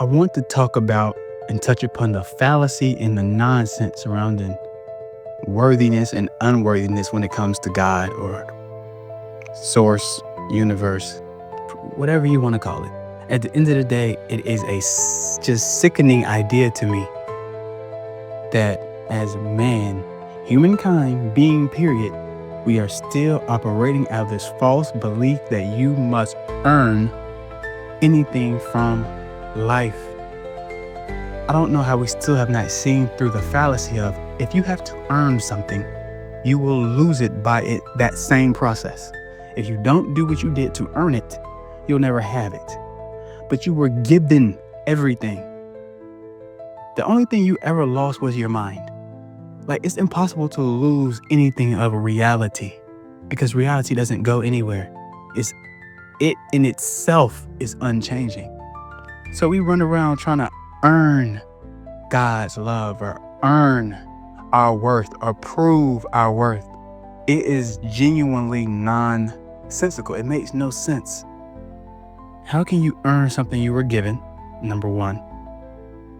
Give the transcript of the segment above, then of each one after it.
want to talk about and touch upon the fallacy and the nonsense surrounding worthiness and unworthiness when it comes to God or source, universe, whatever you want to call it. At the end of the day, it is a just sickening idea to me that as man, humankind being period, we are still operating out of this false belief that you must earn anything from life. I don't know how we still have not seen through the fallacy of if you have to earn something, you will lose it by that same process. If you don't do what you did to earn it, you'll never have it. But you were given everything. The only thing you ever lost was your mind. Like, it's impossible to lose anything of reality because reality doesn't go anywhere. It in itself is unchanging. So we run around trying to earn God's love or earn our worth or prove our worth. It is genuinely nonsensical. It makes no sense. How can you earn something you were given? Number one.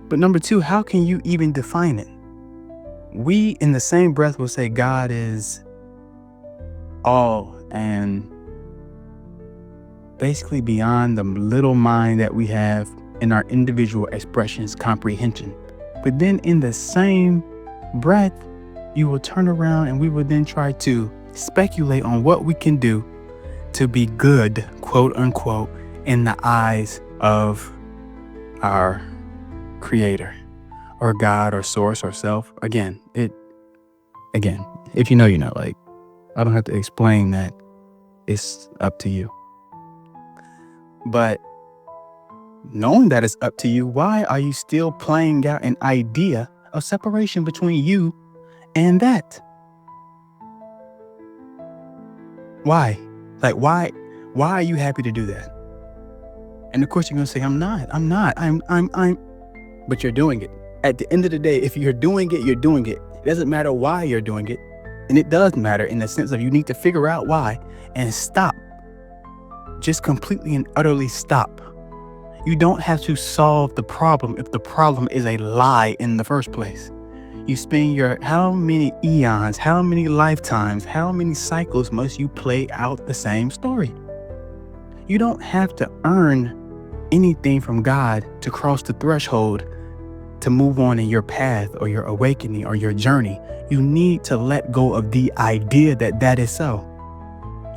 But number two, how can you even define it? We, in the same breath, will say God is all and basically beyond the little mind that we have in our individual expressions, comprehension. But then in the same breath, you will turn around and we will then try to speculate on what we can do to be good, quote unquote, in the eyes of our creator or God or source or self. Again, if you know, you know, like, I don't have to explain that. It's up to you. But knowing that it's up to you, why are you still playing out an idea of separation between you and that? Why? Like, why are you happy to do that? And of course you're going to say, I'm not. But you're doing it. At the end of the day, if you're doing it, you're doing it. It doesn't matter why you're doing it. And it does matter in the sense of you need to figure out why and stop. Just completely and utterly stop. You don't have to solve the problem if the problem is a lie in the first place. You spend how many eons, how many lifetimes, how many cycles must you play out the same story? You don't have to earn anything from God to cross the threshold to move on in your path or your awakening or your journey. You need to let go of the idea that that is so.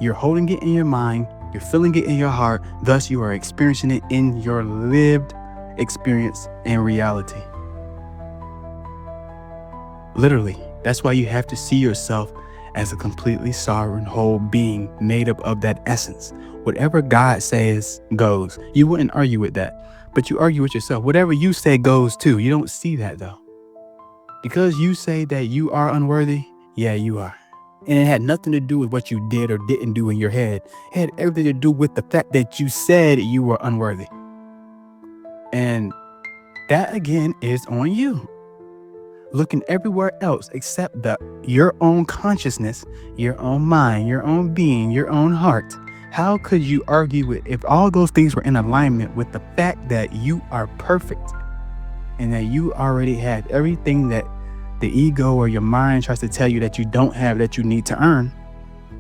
You're holding it in your mind. You're feeling it in your heart. Thus, you are experiencing it in your lived experience and reality. Literally, that's why you have to see yourself as a completely sovereign whole being made up of that essence. Whatever God says goes. You wouldn't argue with that, but you argue with yourself. Whatever you say goes too. You don't see that though. Because you say that you are unworthy, yeah, you are. And it had nothing to do with what you did or didn't do in your head. It had everything to do with the fact that you said you were unworthy. And that again is on you. Looking everywhere else except your own consciousness, your own mind, your own being, your own heart. How could you argue with if all those things were in alignment with the fact that you are perfect and that you already have everything that the ego or your mind tries to tell you that you don't have, that you need to earn?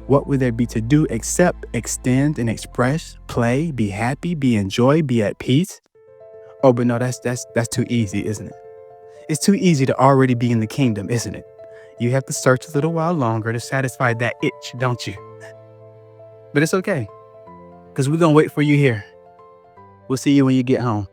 What would there be to do except extend and express, play, be happy, be enjoy, be at peace? Oh, but no, that's too easy, isn't it? It's too easy to already be in the kingdom, isn't it? You have to search a little while longer to satisfy that itch, don't you? But it's okay, because we're going to wait for you here. We'll see you when you get home.